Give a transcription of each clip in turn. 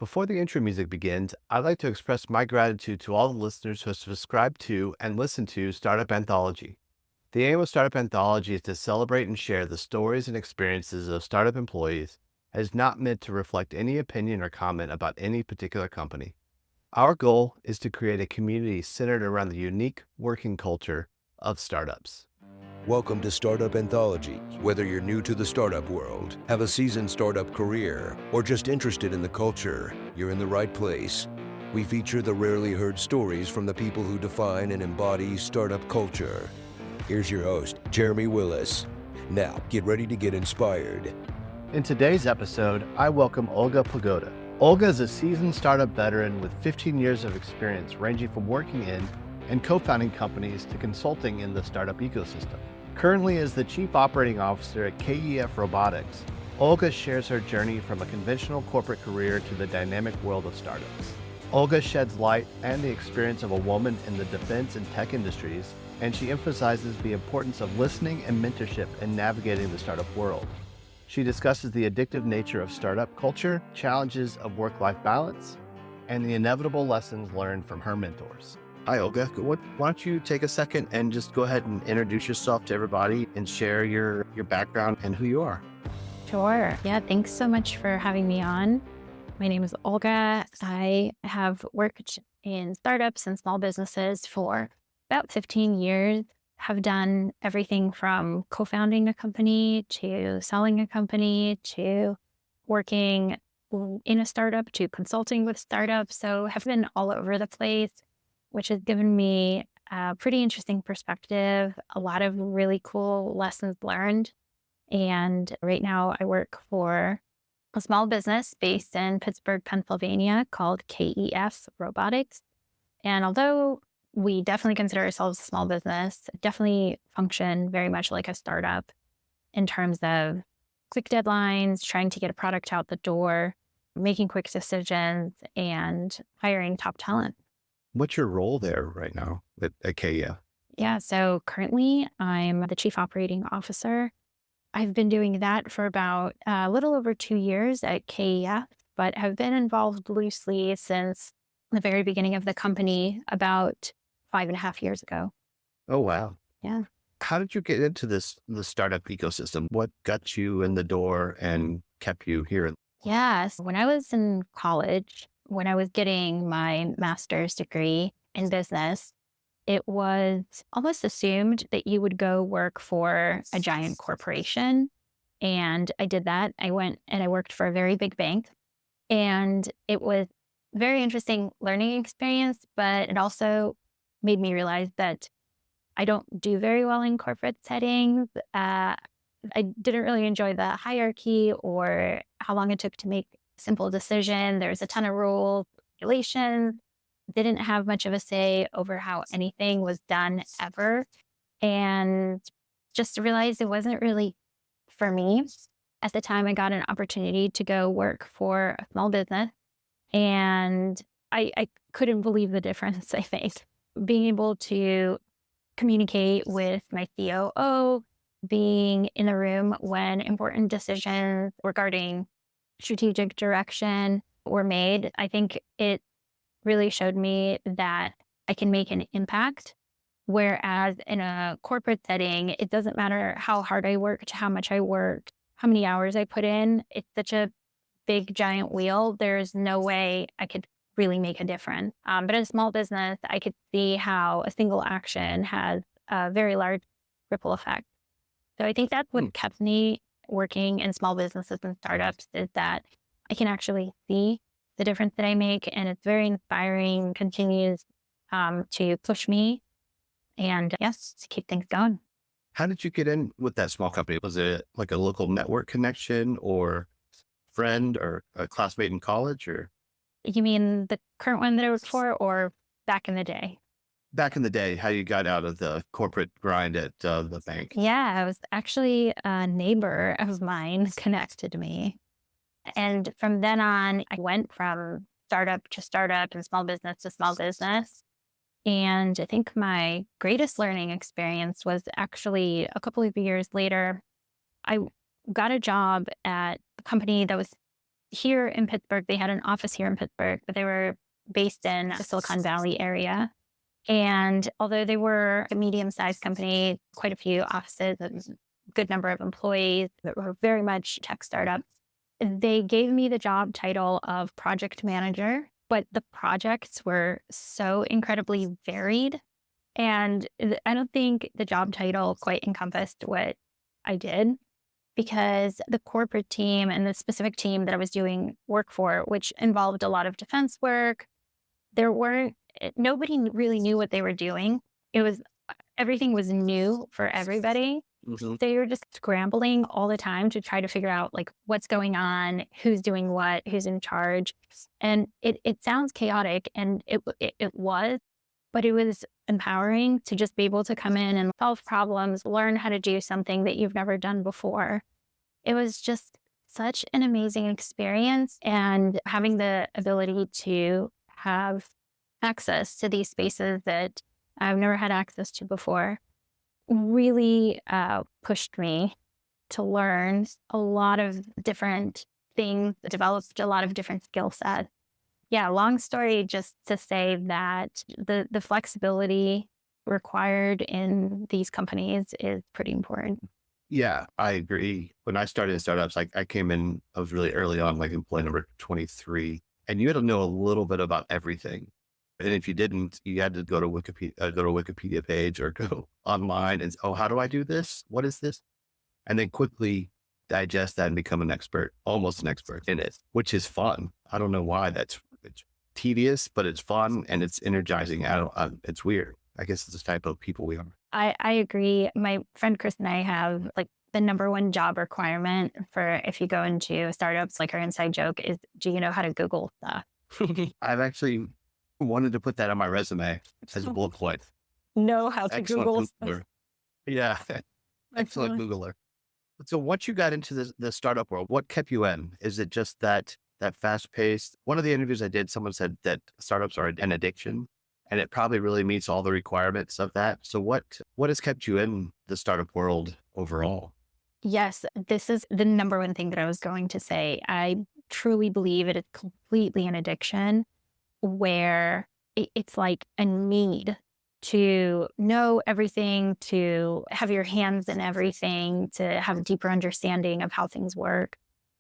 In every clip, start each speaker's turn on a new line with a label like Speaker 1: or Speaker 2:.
Speaker 1: Before the intro music begins, I'd like to express my gratitude to all the listeners who have subscribed to and listened to Startup Anthology. The aim of Startup Anthology is to celebrate and share the stories and experiences of startup employees and is not meant to reflect any opinion or comment about any particular company. Our goal is to create a community centered around the unique working culture of startups.
Speaker 2: Welcome to Startup Anthology. Whether you're new to the startup world, have a seasoned startup career, or just interested in the culture, you're in the right place. We feature the rarely heard stories from the people who define and embody startup culture. Here's your host, Jeremy Willis. Now, get ready to get inspired.
Speaker 1: In today's episode, I welcome Olga Pogoda. Olga is a seasoned startup veteran with 15 years of experience ranging from working in and co-founding companies to consulting in the startup ecosystem. Currently as the Chief Operating Officer at KEF Robotics, Olga shares her journey from a conventional corporate career to the dynamic world of startups. Olga sheds light on the experience of a woman in the defense and tech industries, and she emphasizes the importance of listening and mentorship in navigating the startup world. She discusses the addictive nature of startup culture, challenges of work-life balance, and the inevitable lessons learned from her mentors. Hi, Olga. Why don't you take a second and just go ahead and introduce yourself to everybody and share your background and who you are.
Speaker 3: Sure. Yeah, thanks so much for having me on. My name is Olga. I have worked in startups and small businesses for about 15 years. Have done everything from co-founding a company to selling a company to working in a startup to consulting with startups. So have been all over the place, which has given me a pretty interesting perspective, a lot of really cool lessons learned. And right now I work for a small business based in Pittsburg, Pennsylvania called KEF Robotics. And although we definitely consider ourselves a small business, definitely function very much like a startup in terms of quick deadlines, trying to get a product out the door, making quick decisions, and hiring top talent.
Speaker 1: What's your role there right now at KEF?
Speaker 3: Yeah, so currently I'm the Chief Operating Officer. I've been doing that for about a little over 2 years at KEF, but have been involved loosely since the very beginning of the company about 5.5 years ago.
Speaker 1: Oh, wow.
Speaker 3: Yeah.
Speaker 1: How did you get into the startup ecosystem? What got you in the door and kept you here?
Speaker 3: Yes. When I was in college, when I was getting my master's degree in business, it was almost assumed that you would go work for a giant corporation. And I did that. I went and I worked for a very big bank. And it was very interesting learning experience, but it also made me realize that I don't do very well in corporate settings. I didn't really enjoy the hierarchy or how long it took to make a simple decision. There's a ton of rules, regulations, didn't have much of a say over how anything was done ever. And just realized it wasn't really for me. At the time, I got an opportunity to go work for a small business, and I couldn't believe the difference I made. Being able to communicate with my COO, being in the room when important decisions regarding strategic direction were made, I think it really showed me that I can make an impact. Whereas in a corporate setting, it doesn't matter how hard I worked, how much I worked, how many hours I put in. It's such a big, giant wheel. There's no way I could really make a difference. But in a small business, I could see how a single action has a very large ripple effect. So I think that's what kept me working in small businesses and startups is that I can actually see the difference that I make. And it's very inspiring, continues to push me and yes, to keep things going.
Speaker 1: How did you get in with that small company? Was it like a local network connection or friend or a classmate in college or?
Speaker 3: You mean the current one that I work for or back in the day?
Speaker 1: Back in the day, how you got out of the corporate grind at the bank?
Speaker 3: Yeah, it was actually a neighbor of mine connected me. And from then on, I went from startup to startup and small business to small business. And I think my greatest learning experience was actually a couple of years later. I got a job at a company that was here in Pittsburgh. They had an office here in Pittsburgh, but they were based in the Silicon Valley area. And although they were a medium-sized company, quite a few offices, a good number of employees that were very much tech startups, they gave me the job title of project manager, but the projects were so incredibly varied. And I don't think the job title quite encompassed what I did, because the corporate team and the specific team that I was doing work for, which involved a lot of defense work, nobody really knew what they were doing. Everything was new for everybody.
Speaker 1: Mhm.
Speaker 3: So you're just scrambling all the time to try to figure out like what's going on, who's doing what, who's in charge. And it sounds chaotic, and it was, but it was empowering to just be able to come in and solve problems, learn how to do something that you've never done before. It was just such an amazing experience, and having the ability to have access to these spaces that I've never had access to before really pushed me to learn a lot of different things, developed a lot of different skill sets. Yeah, long story just to say that the flexibility required in these companies is pretty important.
Speaker 1: Yeah, I agree. When I started in startups, I came in, I was really early on, like employee number 23, and you had to know a little bit about everything. And if you didn't, you had to go to Wikipedia page or go online and, oh, how do I do this? What is this? And then quickly digest that and become an expert, almost an expert in it, which is fun. I don't know why it's tedious, but it's fun and it's energizing. It's weird. I guess it's the type of people we are.
Speaker 3: I agree. My friend Chris and I have like the number one job requirement for if you go into startups, like our inside joke is, do you know how to Google stuff?
Speaker 1: I've actually wanted to put that on my resume as a bullet point.
Speaker 3: Know how to
Speaker 1: Excellent
Speaker 3: Google stuff.
Speaker 1: Googler. Yeah, excellent Googler. So once you got into the startup world, what kept you in? Is it just that fast paced? One of the interviews I did, someone said that startups are an addiction, and it probably really meets all the requirements of that. So what has kept you in the startup world overall?
Speaker 3: Yes, this is the number one thing that I was going to say. I truly believe it is completely an addiction where it's like a need to know everything, to have your hands in everything, to have a deeper understanding of how things work.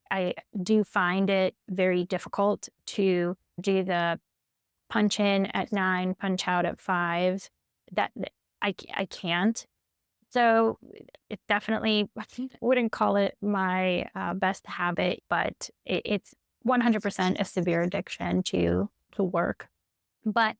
Speaker 3: I do find it very difficult to do the punch in at 9, punch out at 5. That I can't. So it definitely wouldn't call it my best habit, but it's 100% a severe addiction to work. But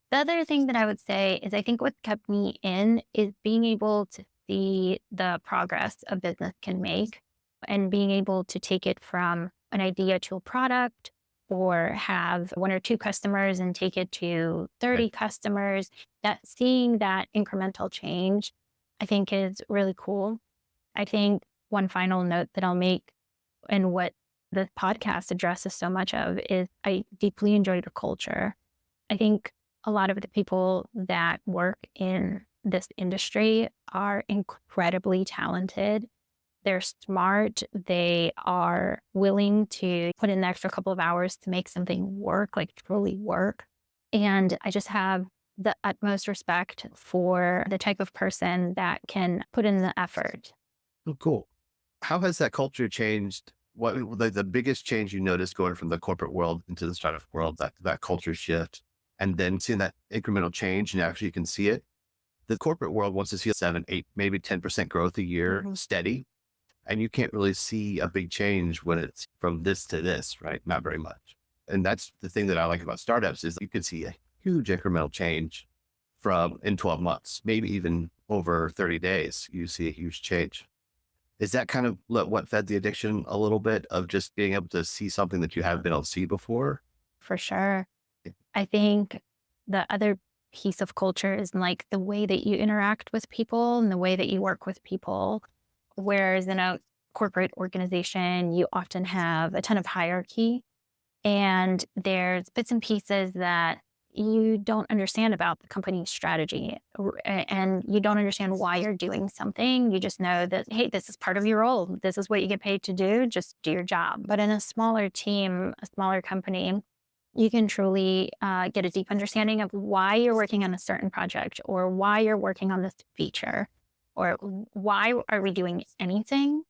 Speaker 3: the other thing that I would say is I think what kept me in is being able to see the progress a business can make, and being able to take it from an idea to a product, or have 1 or 2 customers and take it to 30 customers. That seeing that incremental change, I think, is really cool. I think one final note that I'll make, and what the podcast addresses so much of, is I deeply enjoy the culture. I think a lot of the people that work in this industry are incredibly talented. They're smart. They are willing to put in the extra couple of hours to make something work, like truly work. And I just have the utmost respect for the type of person that can put in the effort.
Speaker 1: Oh, cool. How has that culture changed? What the biggest change you noticed going from the corporate world into the startup world, that culture shift, and then seeing that incremental change and actually you can see it. The corporate world wants to see 7, 8, maybe 10% growth a year steady. And you can't really see a big change when it's from this to this, right? Not very much. And that's the thing that I like about startups is you can see a huge incremental change from in 12 months, maybe even over 30 days, you see a huge change. Is that kind of what fed the addiction a little bit of just being able to see something that you haven't been able to see before?
Speaker 3: For sure. I think the other piece of culture is like the way that you interact with people and the way that you work with people. Whereas in a corporate organization, you often have a ton of hierarchy, and there's bits and pieces that you don't understand about the company's strategy and you don't understand why you're doing something. You just know that, hey, this is part of your role. This is what you get paid to do. Just do your job. But in a smaller team, a smaller company, you can truly get a deep understanding of why you're working on a certain project or why you're working on this feature or why are we doing anything.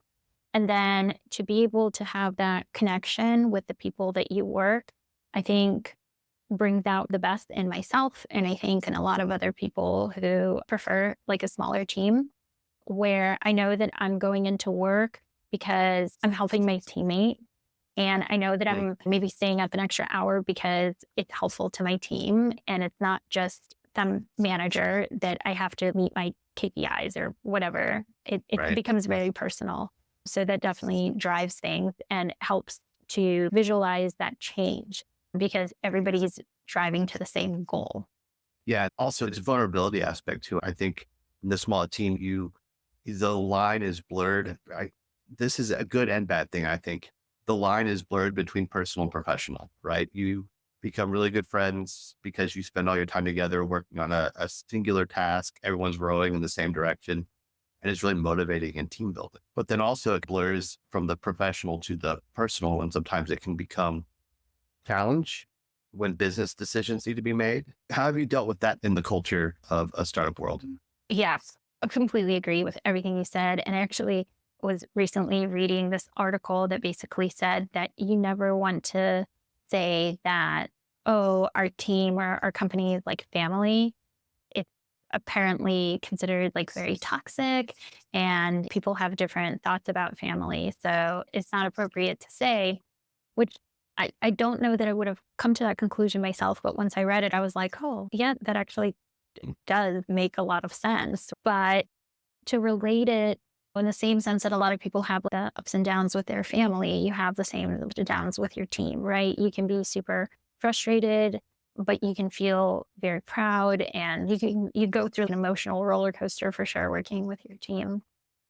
Speaker 3: And then to be able to have that connection with the people that you work, I think brings out the best in myself. And I think in a lot of other people who prefer like a smaller team where I know that I'm going into work because I'm helping my teammate. And I know that I'm maybe staying up an extra hour because it's helpful to my team. And it's not just some manager that I have to meet my KPIs or whatever. It becomes very personal. So that definitely drives things and helps to visualize that change because everybody's driving to the same goal.
Speaker 1: Yeah. Also, it's a vulnerability aspect too. I think in the smaller team, the line is blurred. This is a good and bad thing. I think the line is blurred between personal and professional, right? You become really good friends because you spend all your time together working on a singular task. Everyone's rowing in the same direction. And it's really motivating and team building. But then also it blurs from the professional to the personal. And sometimes it can become challenge when business decisions need to be made. How have you dealt with that in the culture of a startup world?
Speaker 3: Yes, I completely agree with everything you said. And I actually was recently reading this article that basically said that you never want to say that, oh, our team or our company is like family. It's apparently considered like very toxic and people have different thoughts about family. So it's not appropriate to say, which I don't know that I would have come to that conclusion myself. But once I read it, I was like, oh, yeah, that actually does make a lot of sense. But to relate it in the same sense that a lot of people have the ups and downs with their family, you have the same ups and downs with your team, right? You can be super frustrated, but you can feel very proud and you go through an emotional roller coaster for sure working with your team.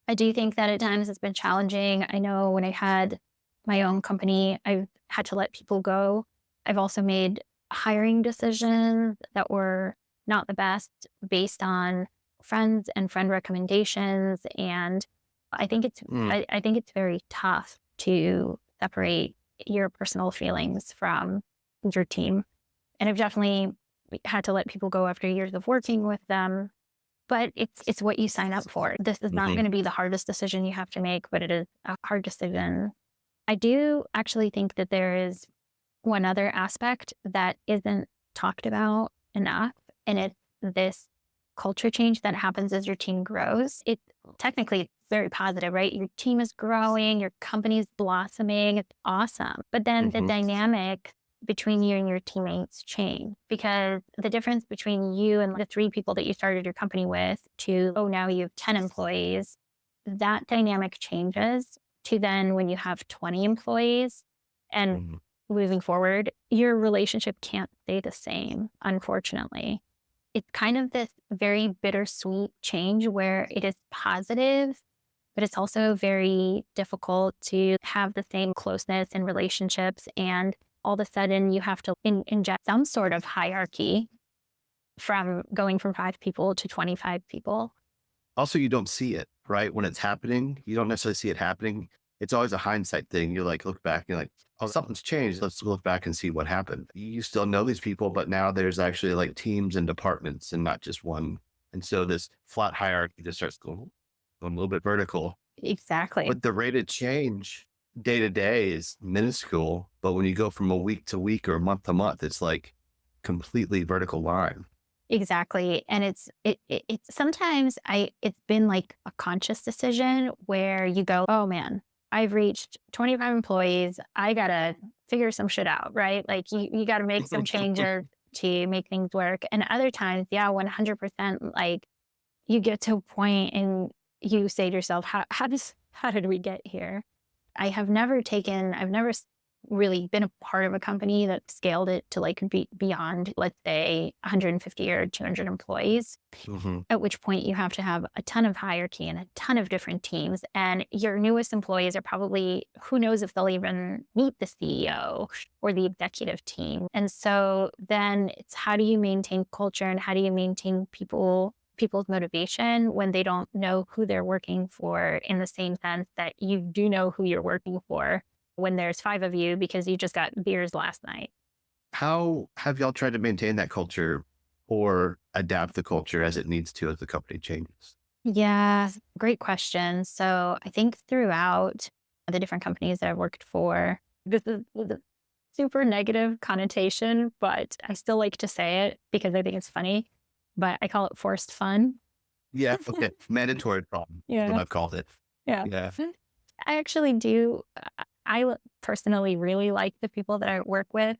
Speaker 3: I do think that at times it's been challenging. I know when I had my own company, I've had to let people go. I've also made hiring decisions that were not the best based on friends and friend recommendations. And I think I think it's very tough to separate your personal feelings from your team. And I've definitely had to let people go after years of working with them. But it's what you sign up for. This is not going to be the hardest decision you have to make, but it is a hard decision. I do actually think that there is one other aspect that isn't talked about enough, and it's this culture change that happens as your team grows. It technically very positive, right? Your team is growing, your company is blossoming. It's awesome. But then the dynamic between you and your teammates change because the difference between you and the 3 people that you started your company with to, oh, now you have 10 employees, that dynamic changes to then when you have 20 employees and moving forward, your relationship can't stay the same, unfortunately. It's kind of this very bittersweet change where it is positive, but it's also very difficult to have the same closeness in relationships. And all of a sudden you have to inject some sort of hierarchy from going from 5 people to 25 people.
Speaker 1: Also, you don't see it, right? When it's happening, you don't necessarily see it happening. It's always a hindsight thing. You like look back and you're like, oh, something's changed. Let's look back and see what happened. You still know these people, but now there's actually like teams and departments and not just one. And so this flat hierarchy just starts going a little bit vertical.
Speaker 3: Exactly.
Speaker 1: But the rate of change day to day is minuscule. But when you go from a week to week or month to month, it's like completely vertical line.
Speaker 3: Exactly. And it's sometimes it's been like a conscious decision where you go, oh man, I've reached 25 employees. I got to figure some shit out, right? Like you got to make some changes to make things work. And other times, yeah, 100%, like you get to a point and you say to yourself, how did we get here? I've never really been a part of a company that scaled it to like be beyond, let's say, 150 or 200 employees, at which point you have to have a ton of hierarchy and a ton of different teams. And your newest employees are probably, who knows if they'll even meet the CEO or the executive team. And so then it's how do you maintain culture and how do you maintain people's motivation when they don't know who they're working for, in the same sense that you do know who you're working for when there's 5 of you because you just got beers last night.
Speaker 1: How have y'all tried to maintain that culture or adapt the culture as it needs to as the company changes?
Speaker 3: Yeah, great question. So I think throughout the different companies that I've worked for, this is with a super negative connotation, but I still like to say it because I think it's funny, but I call it forced fun.
Speaker 1: Yeah. Okay. Mandatory problem.
Speaker 3: Yeah.
Speaker 1: What I've called it.
Speaker 3: Yeah.
Speaker 1: Yeah.
Speaker 3: I actually do. Personally really like the people that I work with.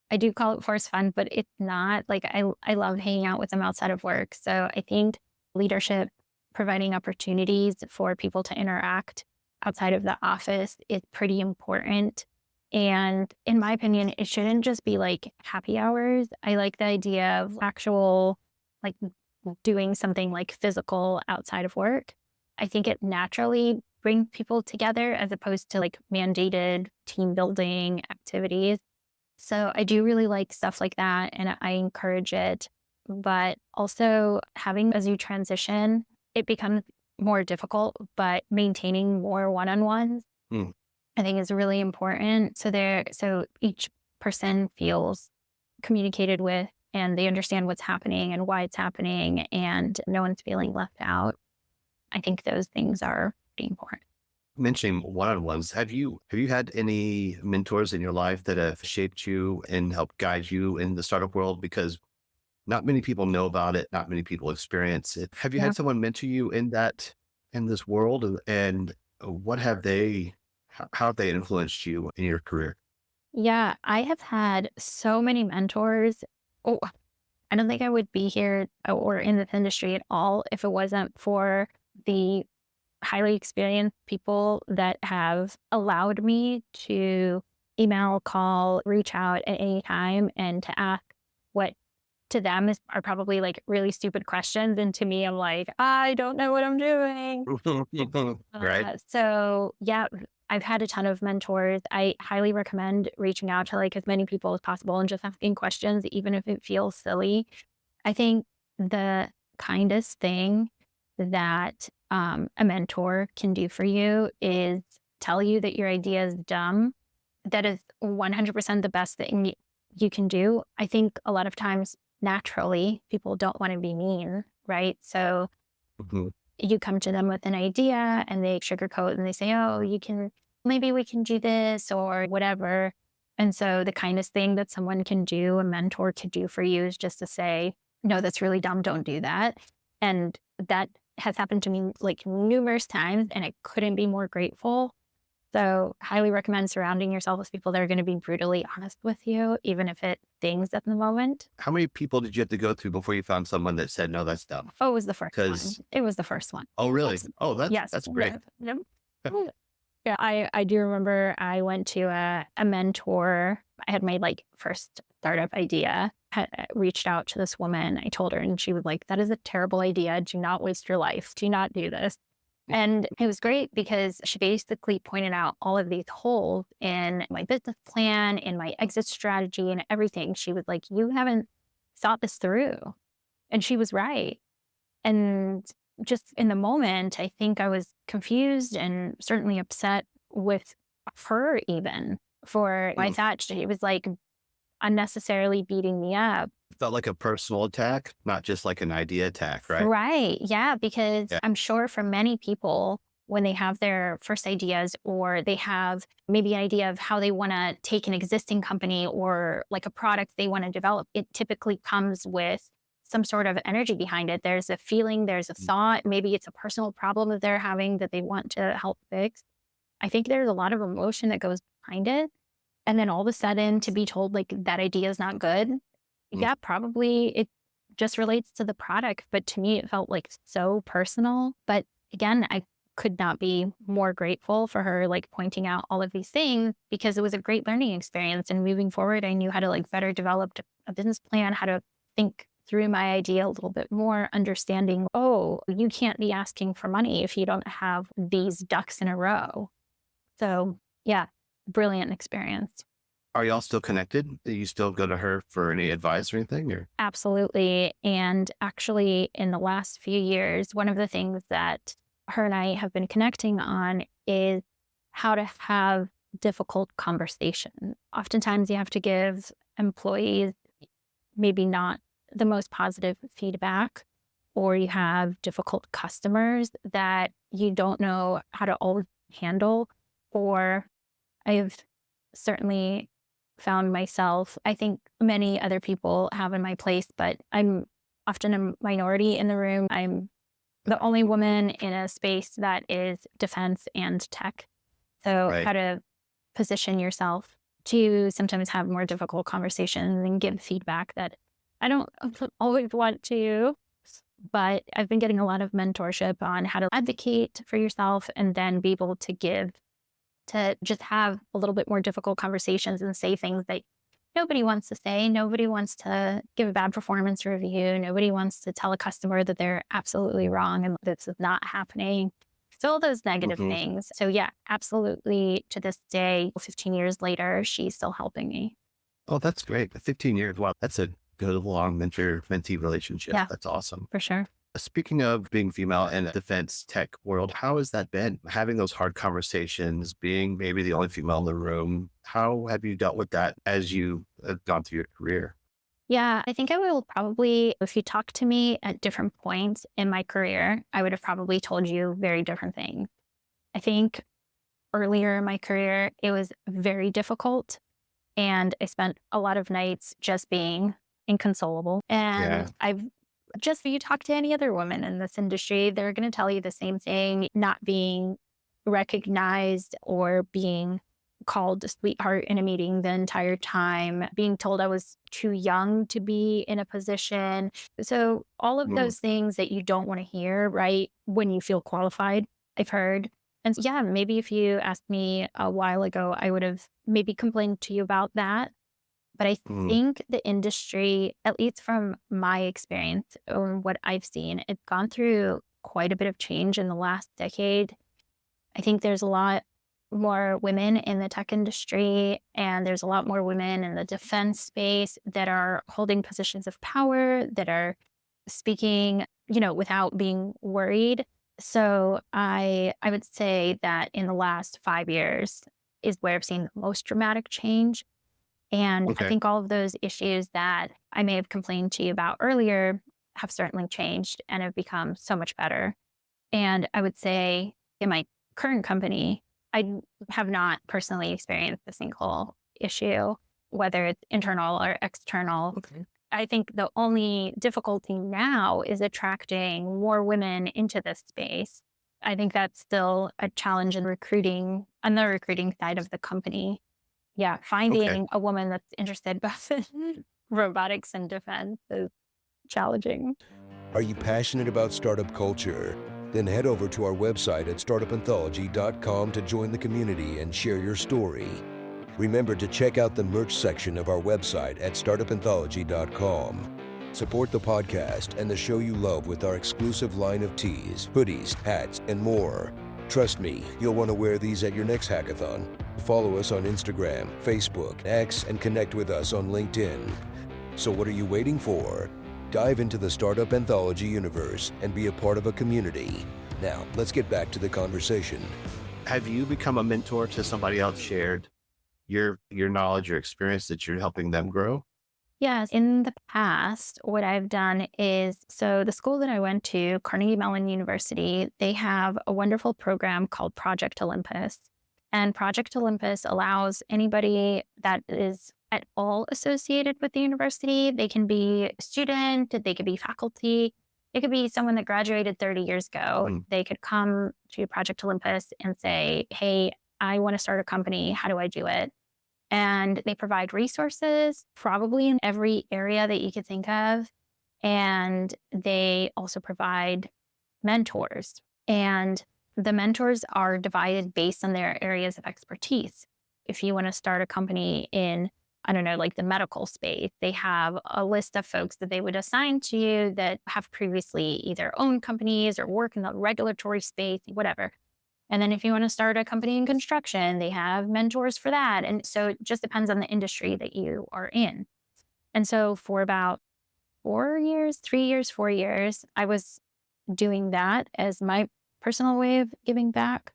Speaker 3: I do call it forced fun, but it's not like I love hanging out with them outside of work. So I think leadership, providing opportunities for people to interact outside of the office is pretty important. And in my opinion, it shouldn't just be like happy hours. I like the idea of actual, like doing something like physical outside of work. I think it naturally brings people together as opposed to like mandated team building activities. So I do really like stuff like that and I encourage it. But also having, as you transition, it becomes more difficult, but maintaining more one-on-ones,
Speaker 1: Hmm.
Speaker 3: I think is really important. So each person feels communicated with and they understand what's happening and why it's happening and no one's feeling left out. I think those things are pretty important.
Speaker 1: Mentioning one-on-ones, have you had any mentors in your life that have shaped you and helped guide you in the startup world? Because not many people know about it, not many people experience it. Have you
Speaker 3: Yeah.
Speaker 1: had someone mentor you in this world, and what have they, how have they influenced you in your career?
Speaker 3: Yeah, I have had so many mentors. Oh, I don't think I would be here or in this industry at all if it wasn't for the highly experienced people that have allowed me to email, call, reach out at any time and to ask what to them are probably like really stupid questions. And to me, I'm like, I don't know what I'm doing.
Speaker 1: Right.
Speaker 3: So yeah, I've had a ton of mentors. I highly recommend reaching out to like as many people as possible and just asking questions, even if it feels silly. I think the kindest thing that a mentor can do for you is tell you that your idea is dumb. That is 100% the best thing you can do. I think a lot of times, naturally, people don't want to be mean, right? So
Speaker 1: Mhm.
Speaker 3: you come to them with an idea and they sugarcoat and they say, oh, maybe we can do this or whatever. And so the kindest thing that someone can do, a mentor could do for you is just to say, no, that's really dumb. Don't do that. And that has happened to me like numerous times and I couldn't be more grateful. So highly recommend surrounding yourself with people that are going to be brutally honest with you, even if it stings at the moment.
Speaker 1: How many people did you have to go through before you found someone that said, no, that's dumb?
Speaker 3: Oh, it was the first one.
Speaker 1: Because,
Speaker 3: It was the first one.
Speaker 1: oh, really?
Speaker 3: Yes.
Speaker 1: Oh,
Speaker 3: Yes.
Speaker 1: that's great.
Speaker 3: Yep. Yeah, I do remember I went to a mentor. I had my like first startup idea, had reached out to this woman. I told her and she was like, that is a terrible idea. Do not waste your life. Do not do this. And it was great because she basically pointed out all of these holes in my business plan, in my exit strategy and everything. She was like, you haven't thought this through. And she was right. And just in the moment, I think I was confused and certainly upset with her even for I thought she was like unnecessarily beating me up.
Speaker 1: Felt like a personal attack, not just like an idea attack, right?
Speaker 3: Right. Yeah. Because
Speaker 1: Yeah.
Speaker 3: I'm sure for many people, when they have their first ideas or they have maybe an idea of how they want to take an existing company or like a product they want to develop, it typically comes with some sort of energy behind it. There's a feeling, there's a thought, maybe it's a personal problem that they're having that they want to help fix. I think there's a lot of emotion that goes behind it. And then all of a sudden to be told like that idea is not good. Yeah, probably it just relates to the product. But to me, it felt like so personal. But again, I could not be more grateful for her like pointing out all of these things because it was a great learning experience. And moving forward, I knew how to like better develop a business plan, how to think through my idea a little bit more, understanding, oh, you can't be asking for money if you don't have these ducks in a row. So yeah, brilliant experience.
Speaker 1: Are y'all still connected? Do you still go to her for any advice or anything? Or
Speaker 3: Absolutely. And actually, in the last few years, one of the things that her and I have been connecting on is how to have difficult conversation. Oftentimes, you have to give employees maybe not the most positive feedback, or you have difficult customers that you don't know how to always handle. Or I've certainly found myself, I think many other people have in my place, but I'm often a minority in the room. I'm the only woman in a space that is defense and tech. So
Speaker 1: right?
Speaker 3: how to position yourself to sometimes have more difficult conversations and give feedback that I don't always want to, but I've been getting a lot of mentorship on how to advocate for yourself and then be able to give, to just have a little bit more difficult conversations and say things that nobody wants to say. Nobody wants to give a bad performance review. Nobody wants to tell a customer that they're absolutely wrong and this is not happening. Still those negative
Speaker 1: Mhm.
Speaker 3: things. So yeah, absolutely. To this day, 15 years later, she's still helping me.
Speaker 1: Oh, that's great. 15 years. Wow. That's a good long mentor-mentee relationship.
Speaker 3: Yeah,
Speaker 1: That's awesome.
Speaker 3: for sure.
Speaker 1: Speaking of being female in the defense tech world, how has that been? Having those hard conversations, being maybe the only female in the room. How have you dealt with that as you have gone through your career?
Speaker 3: Yeah, I think I will probably, if you talk to me at different points in my career, I would have probably told you very different things. I think earlier in my career, it was very difficult. And I spent a lot of nights just being inconsolable.
Speaker 1: Yeah.
Speaker 3: And I've just, you talk to any other woman in this industry, they're going to tell you the same thing, not being recognized or being called a sweetheart in a meeting the entire time, being told I was too young to be in a position. So all of
Speaker 1: Mm.
Speaker 3: those things that you don't want to hear, right? When you feel qualified, I've heard. And yeah, maybe if you asked me a while ago, I would have maybe complained to you about that. But I
Speaker 1: Mm.
Speaker 3: think the industry, at least from my experience or what I've seen, it's gone through quite a bit of change in the last decade. I think there's a lot more women in the tech industry, and there's a lot more women in the defense space that are holding positions of power, that are speaking, without being worried. So I would say that in the last 5 years is where I've seen the most dramatic change. And I
Speaker 1: Okay.
Speaker 3: think all of those issues that I may have complained to you about earlier have certainly changed and have become so much better. And I would say in my current company, I have not personally experienced a single issue, whether it's internal or external.
Speaker 1: Okay.
Speaker 3: I think the only difficulty now is attracting more women into this space. I think that's still a challenge in recruiting, on the recruiting side of the company. Yeah,
Speaker 1: Okay.
Speaker 3: finding a woman that's interested both in robotics and defense is challenging.
Speaker 2: Are you passionate about startup culture? Then head over to our website at startupanthology.com to join the community and share your story. Remember to check out the merch section of our website at startupanthology.com. Support the podcast and the show you love with our exclusive line of tees, hoodies, hats, and more. Trust me, you'll want to wear these at your next hackathon. Follow us on Instagram, Facebook, X, and connect with us on LinkedIn. So what are you waiting for? Dive into the Startup Anthology universe and be a part of a community. Now, let's get back to the conversation.
Speaker 1: Have you become a mentor to somebody else, shared your knowledge, your experience that you're helping them grow?
Speaker 3: Yes, in the past, what I've done is, so the school that I went to, Carnegie Mellon University, they have a wonderful program called Project Olympus. And Project Olympus allows anybody that is at all associated with the university, they can be a student, they could be faculty, it could be someone that graduated 30 years ago.
Speaker 1: Mm.
Speaker 3: They could come to Project Olympus and say, hey, I want to start a company. How do I do it? And they provide resources, probably in every area that you could think of. And they also provide mentors. And the mentors are divided based on their areas of expertise. If you want to start a company in, I don't know, like the medical space, they have a list of folks that they would assign to you that have previously either owned companies or work in the regulatory space, whatever. And then if you want to start a company in construction, they have mentors for that. And so it just depends on the industry that you are in. And so for about 4 years, 3 years, 4 years, I was doing that as my personal way of giving back.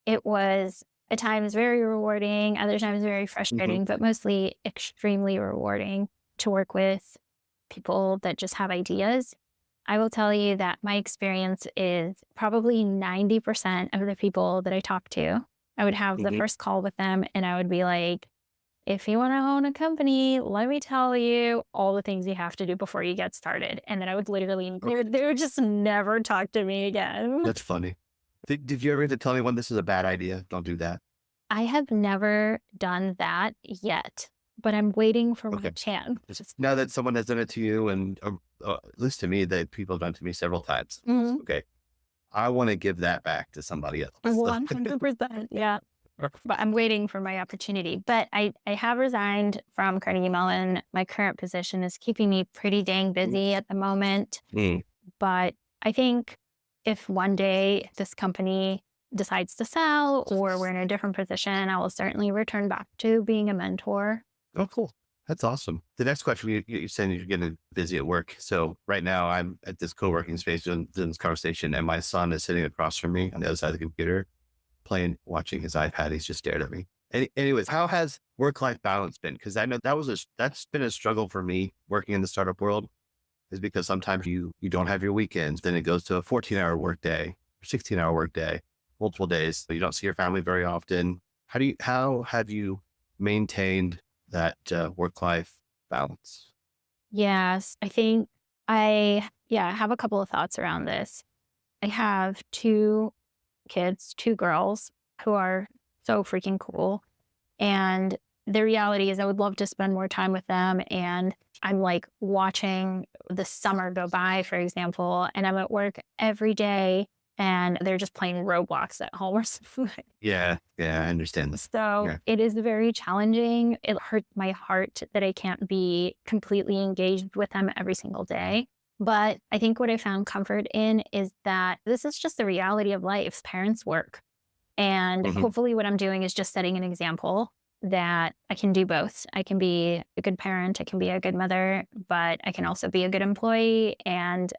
Speaker 3: It was at times very rewarding, other times very frustrating, but mostly extremely rewarding to work with people that just have ideas. I will tell you that my experience is probably 90% of the people that I talk to, I would have the first call with them and I would be like, if you want to own a company, let me tell you all the things you have to do before you get started. And then I would literally, they would just never talk to me again.
Speaker 1: That's funny. Did you ever get to tell anyone this is a bad idea? Don't do that.
Speaker 3: I have never done that yet, but I'm waiting for my chance.
Speaker 1: Now that someone has done it to you, and at least to me, that people have done it to me several times. Okay. I want to give that back to somebody else.
Speaker 3: 100%. Yeah. But I'm waiting for my opportunity. But I have resigned from Carnegie Mellon. My current position is keeping me pretty dang busy at the moment. But I think if one day this company decides to sell or we're in a different position, I will certainly return back to being a mentor.
Speaker 1: Oh, cool. That's awesome. The next question, you're saying you're getting busy at work. So right now I'm at this co-working space doing this conversation, and my son is sitting across from me on the other side of the computer, watching his iPad. He's just stared at me. Anyways, how has work-life balance been? Because I know that's been a struggle for me working in the startup world, is because sometimes you don't have your weekends. Then it goes to a 14-hour workday, 16-hour workday, multiple days. So you don't see your family very often. How have you maintained that work-life balance?
Speaker 3: Yes, I think I have a couple of thoughts around this. I have 2 kids, 2 girls who are so freaking cool. And the reality is I would love to spend more time with them. And I'm like watching the summer go by, for example, and I'm at work every day and they're just playing Roblox at home or something.
Speaker 1: Yeah, I understand this.
Speaker 3: So it is very challenging. It hurts my heart that I can't be completely engaged with them every single day. But I think what I found comfort in is that this is just the reality of life. Parents work. And hopefully what I'm doing is just setting an example that I can do both. I can be a good parent, I can be a good mother, but I can also be a good employee and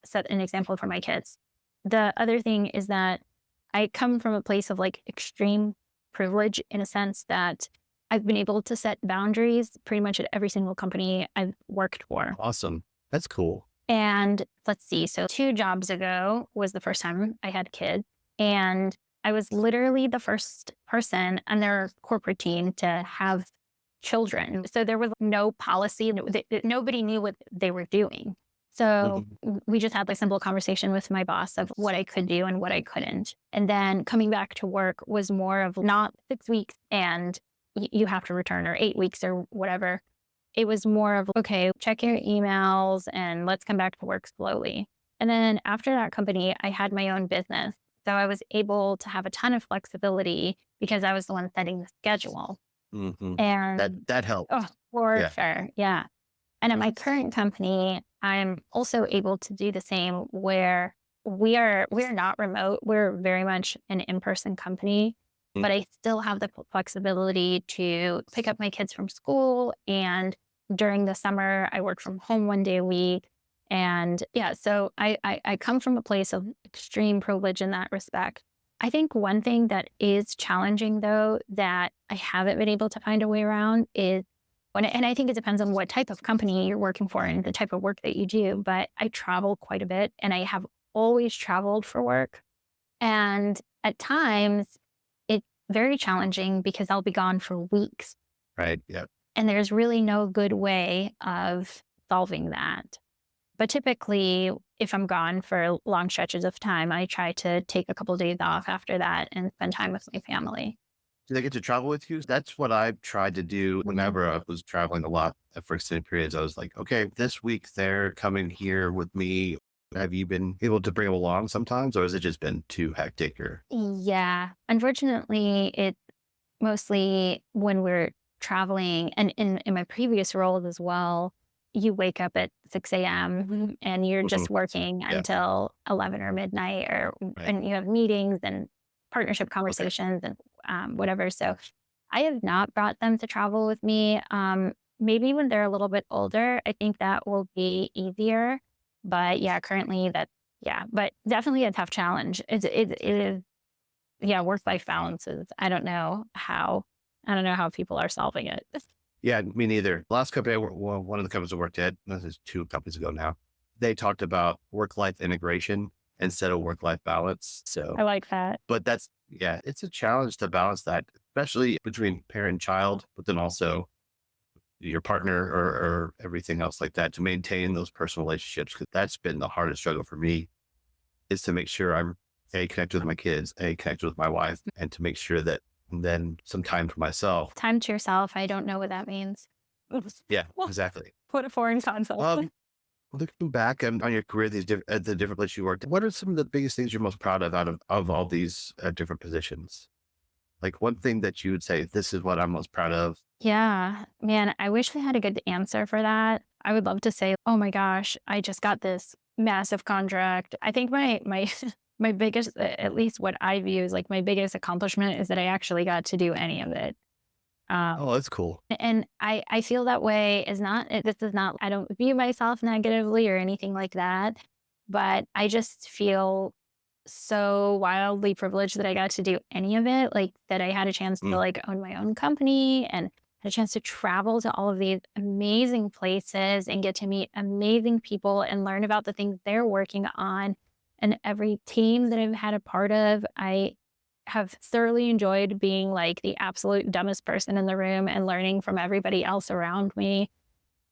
Speaker 3: set an example for my kids. The other thing is that I come from a place of like extreme privilege in a sense that I've been able to set boundaries pretty much at every single company I've worked for.
Speaker 1: Awesome. That's cool.
Speaker 3: And let's see. So 2 jobs ago was the first time I had kids. And I was literally the first person on their corporate team to have children. So there was no policy. Nobody knew what they were doing. So we just had like simple conversation with my boss of what I could do and what I couldn't. And then coming back to work was more of not 6 weeks and you have to return, or 8 weeks or whatever. It was more of, okay, check your emails and let's come back to work slowly. And then after that company, I had my own business. So I was able to have a ton of flexibility because I was the one setting the schedule. And
Speaker 1: that helped.
Speaker 3: Oh, for sure. Yeah. And at my current company, I'm also able to do the same where we're not remote. We're very much an in-person company, but I still have the flexibility to pick up my kids from school. And during the summer, I work from home 1 day a week. And so I come from a place of extreme privilege in that respect. I think one thing that is challenging, though, that I haven't been able to find a way around is, and I think it depends on what type of company you're working for and the type of work that you do, but I travel quite a bit and I have always traveled for work. And at times it's very challenging because I'll be gone for weeks.
Speaker 1: Right. Yeah.
Speaker 3: And there's really no good way of solving that. But typically, if I'm gone for long stretches of time, I try to take a couple of days off after that and spend time with my family.
Speaker 1: Do they get to travel with you? That's what I've tried to do whenever I was traveling a lot for extended periods. I was like, okay, this week they're coming here with me. Have you been able to bring them along sometimes, or has it just been too hectic? Or
Speaker 3: Yeah. Unfortunately, it mostly when we're traveling and in my previous roles as well, you wake up at 6 a.m. and you're
Speaker 1: Mhm.
Speaker 3: just working
Speaker 1: Yeah,
Speaker 3: until 11 or midnight
Speaker 1: right.
Speaker 3: and you have meetings and partnership
Speaker 1: Okay.
Speaker 3: conversations and whatever. So I have not brought them to travel with me. Maybe when they're a little bit older, I think that will be easier. But yeah, currently yeah, but definitely a tough challenge. It is, yeah, work-life balance is I don't know how people are solving it.
Speaker 1: Yeah, me neither. Last company one of the companies I worked at, this is 2 companies ago now, they talked about work-life integration instead of work-life balance.
Speaker 3: I
Speaker 1: So,
Speaker 3: like that.
Speaker 1: but yeah, it's a challenge to balance that, especially between parent and child, but then also your partner or everything else like that to maintain those personal relationships. Cause that's been the hardest struggle for me is to make sure I'm connected with my kids, connected with my wife, and to make sure that then some time for myself.
Speaker 3: Time to yourself, I don't know what that means.
Speaker 1: Yeah,
Speaker 3: Well,
Speaker 1: exactly.
Speaker 3: what a foreign concept.
Speaker 1: Um, Looking back on your career, at the different places you worked, what are some of the biggest things you're most proud of of all these different positions? Like one thing that you would say, this is what I'm most proud of.
Speaker 3: Yeah, man, I wish I had a good answer for that. I would love to say, "Oh my gosh, I just got this massive contract." I think my my biggest, at least what I view as like my biggest accomplishment is that I actually got to do any of it.
Speaker 1: Oh, that's cool.
Speaker 3: And I feel that way is not this is not I don't view myself negatively or anything like that, but I just feel so wildly privileged that I got to do any of it, like, that I had a chance to,
Speaker 1: Mm,
Speaker 3: like, own my own company and had a chance to travel to all of these amazing places and get to meet amazing people and learn about the things they're working on. And every team that I've had a part of, I have thoroughly enjoyed being, like, the absolute dumbest person in the room and learning from everybody else around me.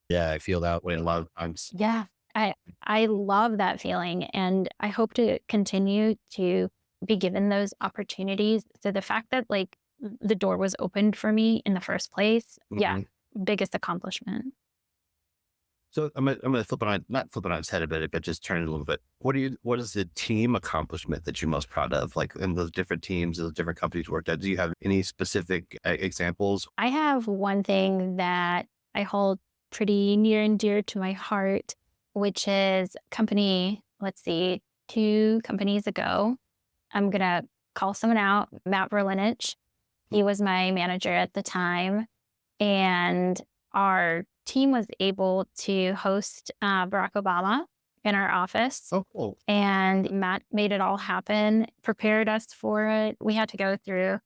Speaker 1: yeah, I feel that way a lot of times.
Speaker 3: Yeah, I I love that feeling, and I hope to continue to be given those opportunities. So the fact that, like, the door was opened for me in the first place, yeah,
Speaker 1: Mhm.
Speaker 3: biggest accomplishment.
Speaker 1: So I'm gonna flip it on, not flip it on its head a bit, but just turn it a little bit. What is the team accomplishment that you're most proud of? Like in those different teams, those different companies you worked at, do you have any specific examples?
Speaker 3: I have one thing that I hold pretty near and dear to my heart, which is company, let's see, 2 companies ago. I'm gonna call someone out, Matt Berlinich. He was my manager at the time, and our team was able to host Barack Obama in our office.
Speaker 1: Oh, cool.
Speaker 3: And Matt made it all happen, prepared us for it. We had to go through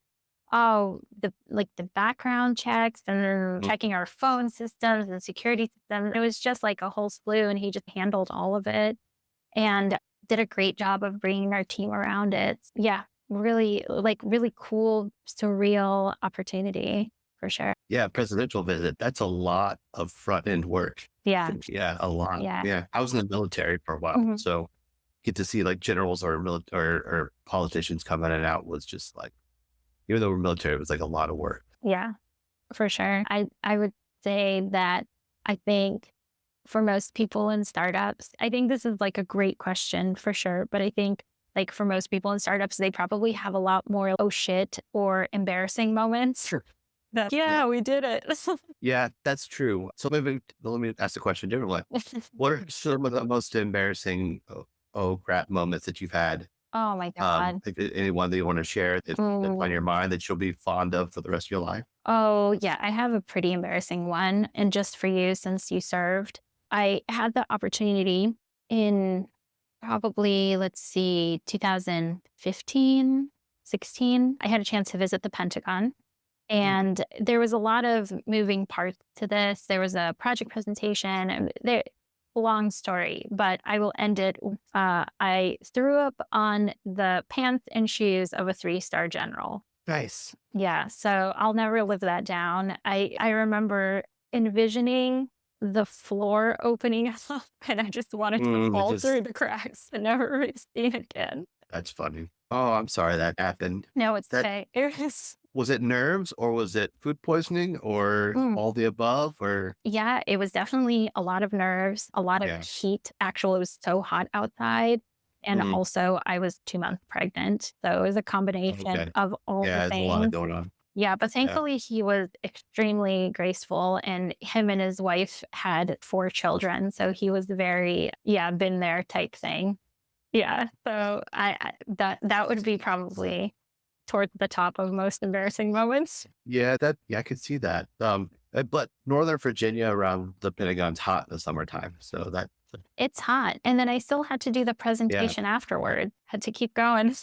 Speaker 3: the background checks and
Speaker 1: Mm.
Speaker 3: checking our phone systems and security systems. It was just like a whole slew, and he just handled all of it and did a great job of bringing our team around it. Yeah, really cool, surreal opportunity for sure.
Speaker 1: Yeah, presidential visit. That's a lot of front end work.
Speaker 3: Yeah,
Speaker 1: Yeah, a lot.
Speaker 3: yeah.
Speaker 1: Yeah. I was in the military for a while.
Speaker 3: Mhm.
Speaker 1: So get to see like generals or or politicians come in and out was just like, even though we're military, it was like a lot of work.
Speaker 3: Yeah, for sure. I would say that I think for most people in startups, I think this is like a great question for sure, but I think like for most people in startups, they probably have a lot more oh shit or embarrassing moments.
Speaker 1: Sure.
Speaker 3: Yeah, we did it.
Speaker 1: Yeah, that's true. So maybe let me ask the question differently. What are some of the most embarrassing crap moments that you've had?
Speaker 3: Oh my God.
Speaker 1: If anyone that you want to share that's on
Speaker 3: Mm.
Speaker 1: your mind that you'll be fond of for the rest of your life?
Speaker 3: Oh, yeah, I have a pretty embarrassing one. And just for you, since you served, I had the opportunity in probably, let's see, 2015, 16. I had a chance to visit the Pentagon.
Speaker 1: Mm.
Speaker 3: And there was a lot of moving parts to this. There was a project presentation, and long story, but I will end it. I threw up on the pants and shoes of a 3-star general.
Speaker 1: Nice.
Speaker 3: Yeah, so I'll never live that down. I remember envisioning the floor opening up, and I just wanted to fall
Speaker 1: Just
Speaker 3: through the cracks and never be seen again.
Speaker 1: That's funny. Oh, I'm sorry that happened.
Speaker 3: No, it's
Speaker 1: That
Speaker 3: okay. It was,
Speaker 1: was it nerves or was it food poisoning or
Speaker 3: mm,
Speaker 1: all the above or
Speaker 3: yeah, it was definitely a lot of nerves, a lot of
Speaker 1: yeah.
Speaker 3: heat. Actually, it was so hot outside. And
Speaker 1: Mhm.
Speaker 3: also, I was 2 months pregnant. So it was a combination
Speaker 1: Okay.
Speaker 3: of all the
Speaker 1: Yeah, there's a lot
Speaker 3: things.
Speaker 1: going on.
Speaker 3: Yeah, but
Speaker 1: Yeah.
Speaker 3: thankfully he was extremely graceful and him and his wife had 4 children. So he was very, yeah, been there type thing. Yeah. So I that would be probably towards the top of most embarrassing moments.
Speaker 1: Yeah, I could see that. But Northern Virginia around the Pentagon's hot in the summertime. So that
Speaker 3: It's hot. And then I still had to do the
Speaker 1: yeah,
Speaker 3: presentation afterward. Had to keep going.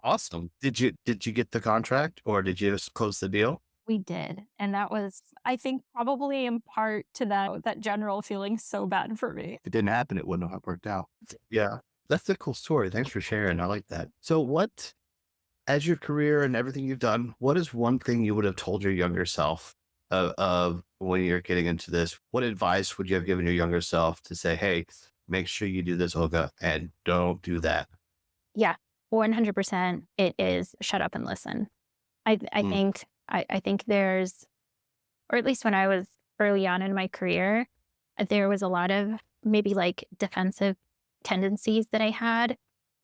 Speaker 1: awesome. Did you get the contract or did you just close the deal?
Speaker 3: We did. And that was, I think, probably in part to that general feeling so bad for me.
Speaker 1: If it didn't happen, it wouldn't have worked out. Yeah. That's a cool story. Thanks for sharing. I like that. So what, as your career and everything you've done, what is one thing you would have told your younger self of when you're getting into this? What advice would you have given your younger self to say, hey, make sure you do this, Olga, and don't do that?
Speaker 3: Yeah, 100%. It is shut up and listen. I
Speaker 1: Mm,
Speaker 3: think I think there's, or at least when I was early on in my career, there was a lot of maybe like defensive tendencies that I had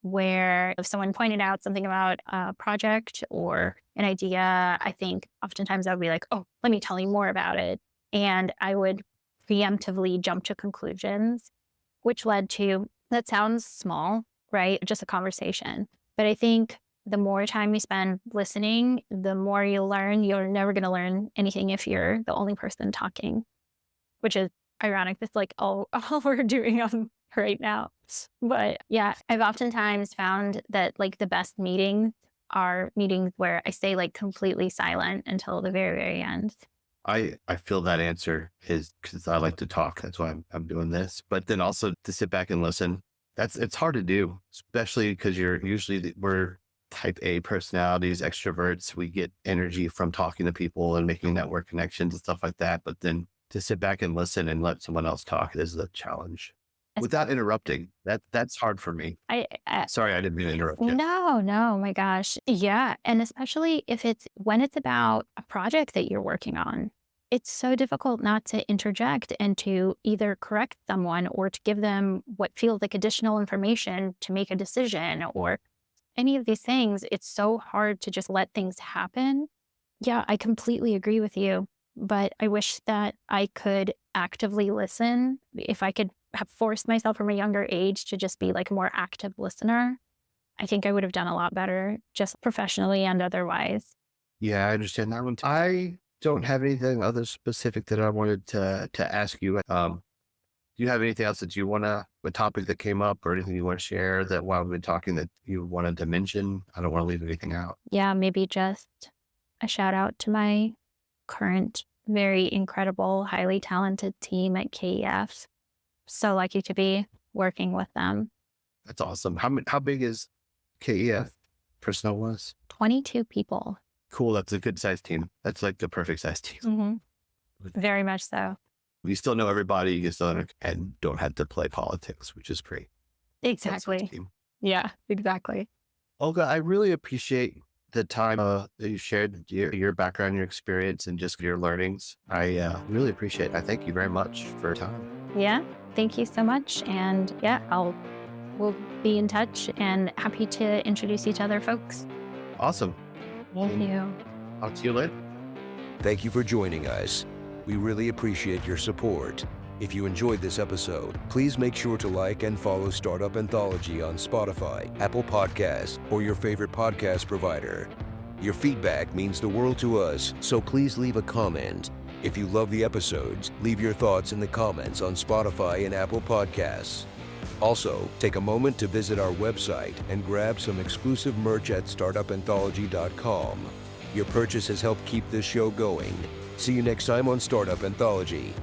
Speaker 3: where if someone pointed out something about a project or an idea, I think oftentimes I would be like, oh, let me tell you more about it. And I would preemptively jump to conclusions, which led to, that sounds small, right? Just a conversation. But I think the more time you spend listening, the more you learn. You're never going to learn anything if you're the only person talking, which is ironic. That's like all we're doing on right now. But yeah, I've oftentimes found that like the best meetings are meetings where I stay like completely silent until the very, very end.
Speaker 1: I feel that answer is because I like to talk. That's why I'm doing this. But then also to sit back and listen. It's hard to do, especially because we're type A personalities, extroverts. We get energy from talking to people and making network connections and stuff like that. But then to sit back and listen and let someone else talk is the challenge
Speaker 3: It's-
Speaker 1: without interrupting. That's hard for me.
Speaker 3: I
Speaker 1: Sorry, I didn't mean to interrupt you.
Speaker 3: No, no, my gosh. Yeah. And especially if it's when it's about a project that you're working on, it's so difficult not to interject and to either correct someone or to give them what feels like additional information to make a decision or any of these things. It's so hard to just let things happen. Yeah, I completely agree with you. But I wish that I could actively listen. If I could have forced myself from a younger age to just be like a more active listener, I think I would have done a lot better, just professionally and otherwise.
Speaker 1: Yeah, I understand that one. I don't have anything other specific that I wanted to ask you. Do you have anything else that you want to, a topic that came up or anything you want to share that while we've been talking that you wanted to mention? I don't want to leave anything out.
Speaker 3: Yeah, maybe just a shout out to my current, very incredible, highly talented team at KEF. So lucky to be working with them.
Speaker 1: That's awesome. How big is KEF personnel was?
Speaker 3: 22 people.
Speaker 1: Cool. That's a good size team. That's like the perfect size team.
Speaker 3: Very much so.
Speaker 1: You still know everybody. You still and don't have to play politics, which is great. That's a
Speaker 3: Exactly.
Speaker 1: team.
Speaker 3: Yeah, exactly.
Speaker 1: Olga, I really appreciate the time that you shared your background, your experience, and just your learnings. I really appreciate it. I thank you very much for your time.
Speaker 3: Yeah. Thank you so much. And yeah, we'll be in touch and happy to introduce you to other folks.
Speaker 1: Awesome.
Speaker 3: Thank you.
Speaker 1: Talk to you later.
Speaker 2: Thank you for joining us. We really appreciate your support. If you enjoyed this episode, please make sure to like and follow Startup Anthology on Spotify, Apple Podcasts, or your favorite podcast provider. Your feedback means the world to us, so please leave a comment. If you love the episodes, leave your thoughts in the comments on Spotify and Apple Podcasts. Also, take a moment to visit our website and grab some exclusive merch at startupanthology.com. Your purchase has helped keep this show going. See you next time on Startup Anthology.